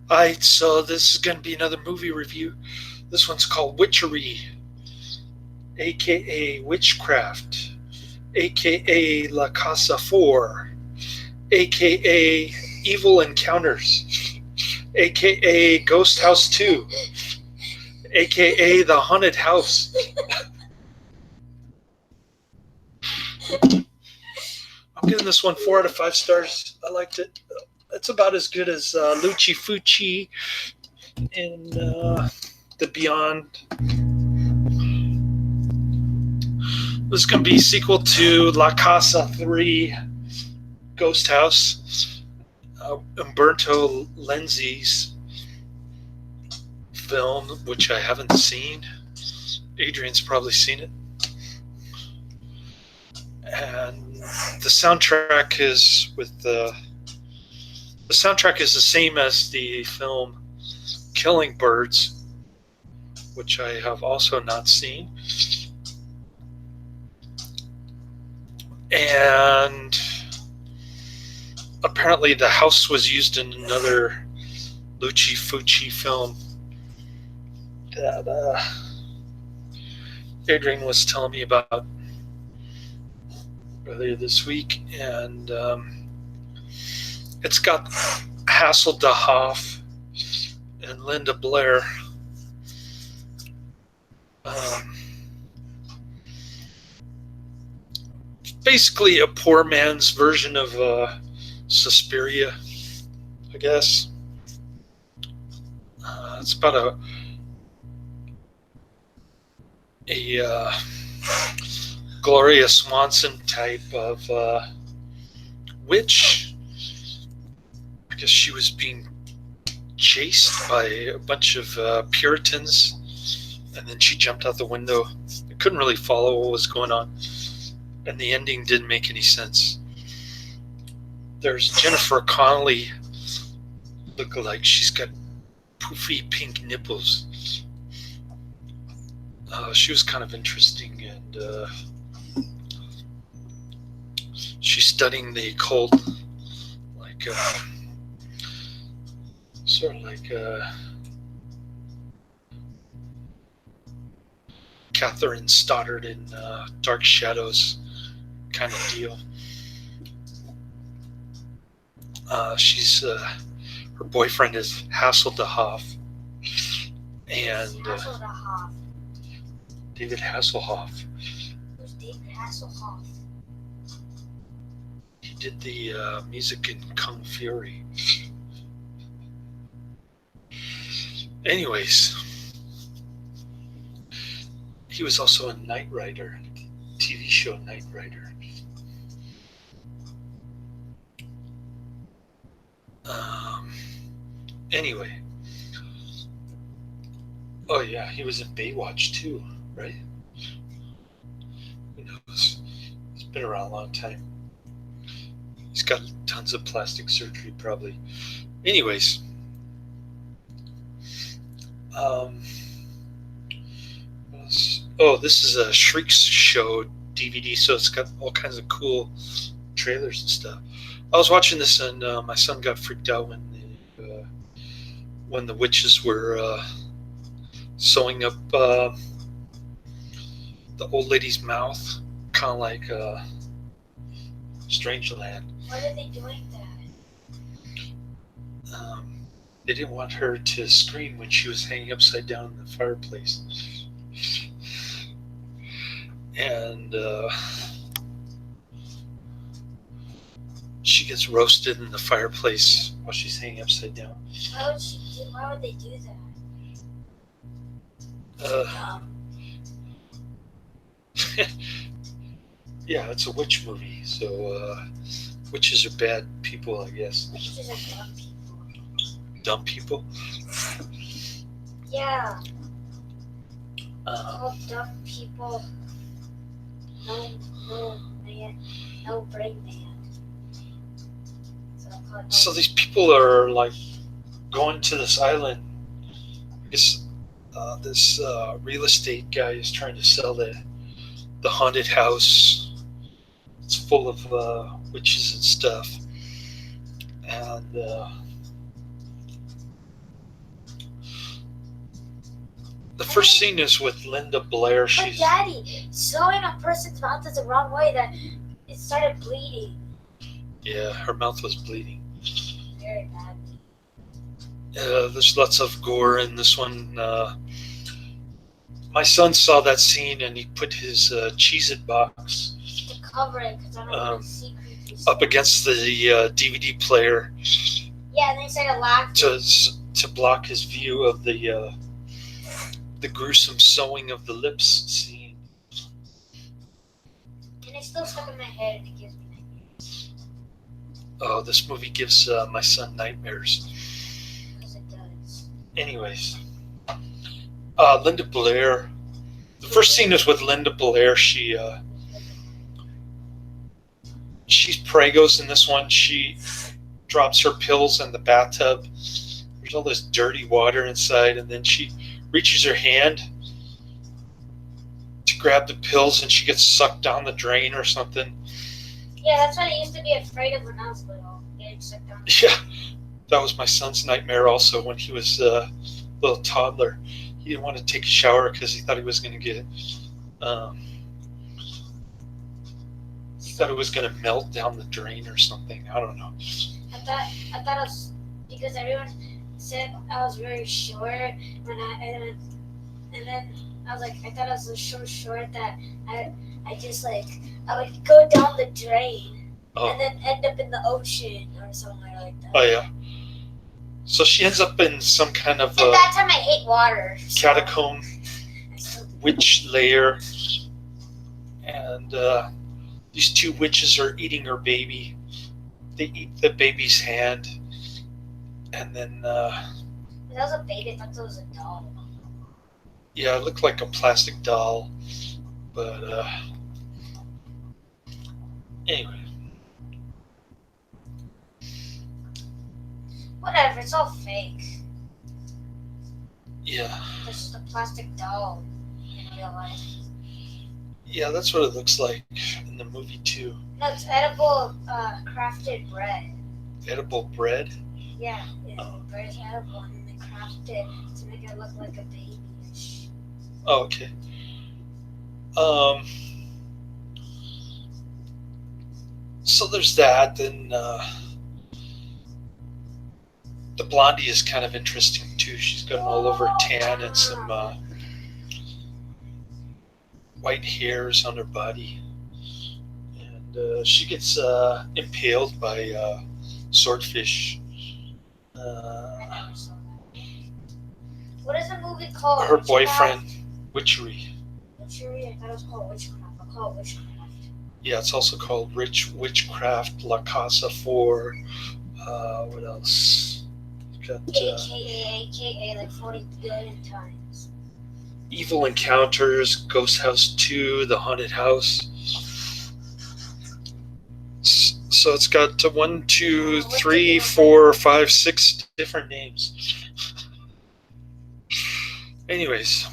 Alright, so this is going to be another movie review. This one's called Witchery, aka Witchcraft, aka La Casa 4, aka Evil Encounters, aka Ghost House 2, aka The Haunted House. I'm giving this one 4 out of 5 stars. I liked it. It's about as good as Luci Fucci in The Beyond. This is going to be a sequel to La Casa 3 Ghost House, Umberto Lenzi's film, which I haven't seen. Adrian's probably seen it. And the soundtrack is the soundtrack is the same as the film Killing Birds, which I have also not seen. And apparently the house was used in another Luci Fucci film that Adrian was telling me about earlier this week. And it's got Hasselhoff and Linda Blair. Basically a poor man's version of Suspiria, I guess. It's about a Gloria Swanson type of witch. I guess she was being chased by a bunch of Puritans, and then she jumped out the window. I couldn't really follow what was going on, and the ending didn't make any sense. There's Jennifer Connelly, look like she's got poofy pink nipples. She was kind of interesting, and she's studying the occult, like sort of like Catherine Stoddard in Dark Shadows kind of deal. She's her boyfriend is Hasselhoff, and Hasselhoff. David Hasselhoff. Who's David Hasselhoff? He did the music in Kung Fury. Anyways, he was also in Knight Rider, TV show Knight Rider. Anyway. Oh yeah, he was in Baywatch too, right? Who knows? He's been around a long time. He's got tons of plastic surgery probably. Anyways. This is a Shrieks Show DVD, so it's got all kinds of cool trailers and stuff. I was watching this, and my son got freaked out when the witches were sewing up the old lady's mouth, kind of like Strangeland. Why are they doing that? They didn't want her to scream when she was hanging upside down in the fireplace. And she gets roasted in the fireplace while she's hanging upside down. Why would they do that? Yeah, it's a witch movie, so witches are bad people, I guess. Witches are dumb people. Dumb people? Yeah. All dumb people. No brain man. So these people are like going to this island. I guess this real estate guy is trying to sell the haunted house. It's full of witches and stuff. And The first scene is with Linda Blair. But She's Daddy, sewing a person's mouth is the wrong way. That it started bleeding her mouth was bleeding. very badly. There's lots of gore in this one. My son saw that scene and he put his Cheez-It box To cover it, because I don't want to see creepy up stuff. against the DVD player Yeah, and they started laughing. to block his view of the gruesome sewing of the lips scene. And it's still stuck in my head and it gives me nightmares. Oh, this movie gives my son nightmares. Because it does. Anyways, Linda Blair. The first scene is with Linda Blair. She's pregos in this one. She drops her pills in the bathtub. There's all this dirty water inside, and then she reaches her hand to grab the pills, and she gets sucked down the drain or something. Yeah, that's what I used to be afraid of when I was little. Getting sucked down. Yeah, that was my son's nightmare also when he was a little toddler. He didn't want to take a shower because he thought he was going to get he thought it was going to melt down the drain or something. I don't know. I thought it was because everyone said I was very short when and then I was like, I thought I was so short that I would go down the drain and then end up in the ocean or somewhere like that. Oh yeah. So she ends up in some kind of At that time, I hate water. So catacomb witch lair, and these two witches are eating her baby. They eat the baby's hand, and then that was a baby. I thought that was a doll. yeah, it looked like a plastic doll, but anyway. Whatever, it's all fake. Yeah. It's just a plastic doll in real life. Yeah, that's what it looks like in the movie too. No, it's edible crafted bread. Edible bread? Yeah, the bread is edible and then they craft it to make it look like a baby-ish. Oh, okay. So there's that. Then the blondie is kind of interesting too. She's got an all over tan and some white hairs on her body, and she gets impaled by swordfish. I never saw that. What is the movie called? Her Witchcraft? boyfriend, Witchery. Witchery? I thought it was called Witchcraft. I'll call it Witchcraft. Yeah, it's also called Witchcraft, La Casa for what else? It's got AKA like 40 billion times. Evil Encounters, Ghost House 2, The Haunted House. So it's got 1, 2, 3, 4, 5, 6 different names. Anyways,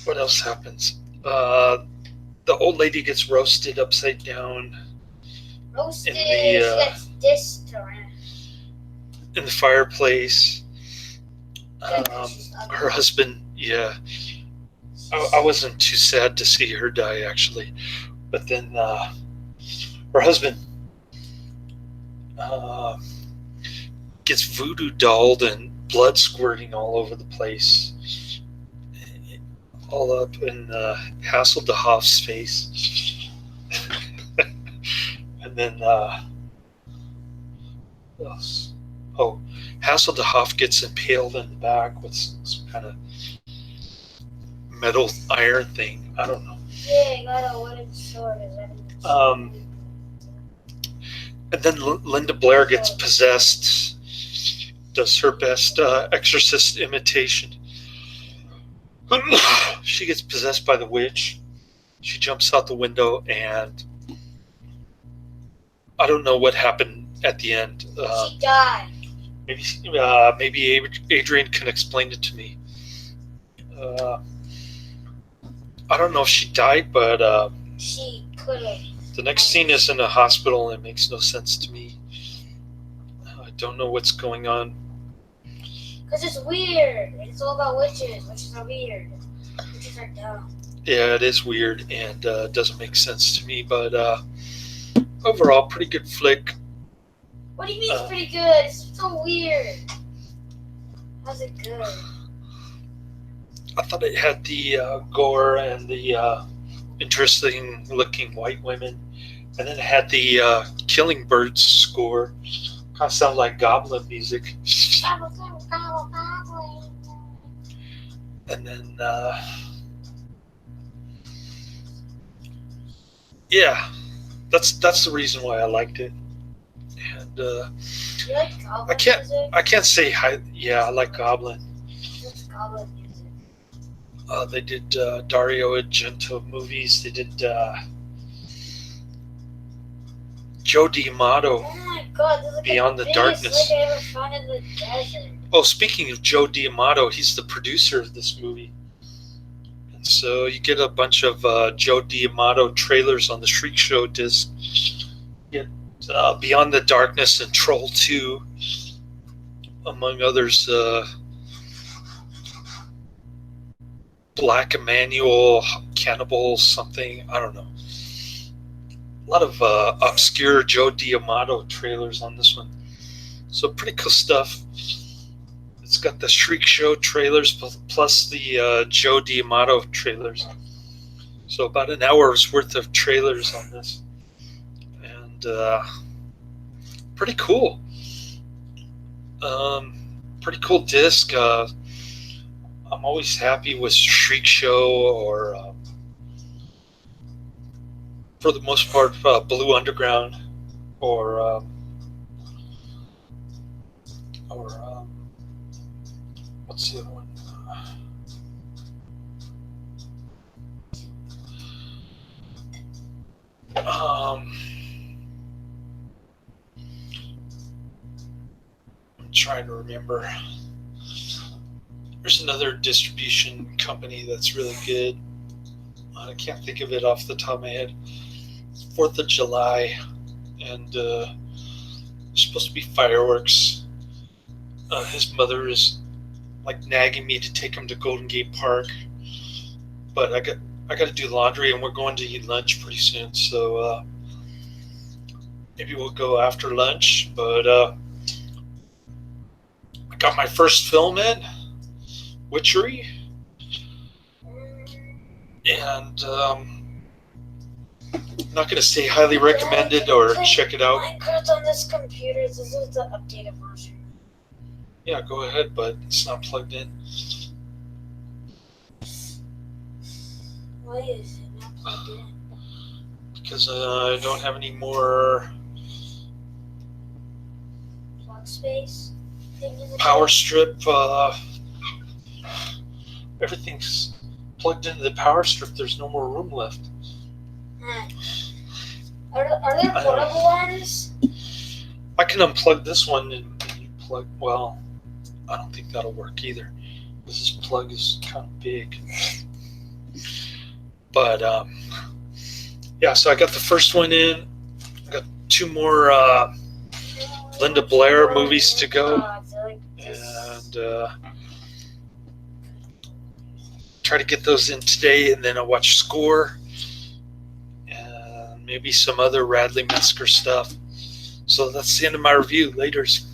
what else happens? The old lady gets roasted upside down Roasted. In the, She gets dissed around. in the fireplace. She's Her husband, yeah. I wasn't too sad to see her die, actually. But then her husband gets voodoo dolled and blood squirting all over the place. All up in Hasselhoff's face. And then, what else? Oh, Hasselhoff gets impaled in the back with some kind of metal iron thing. I don't know. Yeah, I got a wooden sword. And then Linda Blair gets possessed, does her best exorcist imitation. She gets possessed by the witch. She jumps out the window, and I don't know what happened at the end. She died. Maybe Adrian can explain it to me. I don't know if she died, but She could have. the next scene is in a hospital, and it makes no sense to me. I don't know what's going on. Because it's weird. It's all about witches. Witches are weird. Witches are dumb. Yeah, it is weird and doesn't make sense to me, but overall, pretty good flick. What do you mean it's pretty good? It's so weird. How's it good? I thought it had the gore and the interesting looking white women, and then it had the Killing Birds score. Kind of sounded like goblin music. And then yeah, that's the reason why I liked it. And You like goblin music? I can't say hi. Yeah, I like goblin. What's goblin music? They did Dario Argento movies. They did Joe D'Amato, Oh my god, this is Beyond the Darkness. Like I ever found in the desert. Oh, speaking of Joe D'Amato, he's the producer of this movie. And so you get a bunch of Joe D'Amato trailers on the Shriek Show disc. You get Beyond the Darkness and Troll 2, among others. Black Emmanuel, Cannibal, something. I don't know. A lot of obscure Joe D'Amato trailers on this one. So pretty cool stuff. It's got the Shriek Show trailers plus the Joe D'Amato trailers. So about an hour's worth of trailers on this. And pretty cool. Pretty cool disc. I'm always happy with Shriek Show or, for the most part, Blue Underground or what's the other one? I'm trying to remember. There's another distribution company that's really good. I can't think of it off the top of my head. 4th of July, and there's supposed to be fireworks. His mother is like nagging me to take him to Golden Gate Park, but I got to do laundry, and we're going to eat lunch pretty soon. So maybe we'll go after lunch. But I got my first film in. Witchery, and I'm not going to say highly recommended or check it out. Minecraft on this computer. This is the updated version. Yeah, go ahead, but it's not plugged in. Why is it not plugged in? Because I don't have any more Plug space thing in the power strip. Everything's plugged into the power strip. There's no more room left. Are there portable ones? I can unplug this one and you plug. Well, I don't think that'll work either. This plug is kind of big. But yeah, so I got the first one in. I got 2 more Linda Blair movies to go, and try to get those in today, and then I'll watch Score and maybe some other Radley Metzger stuff. So that's the end of my review. Laters.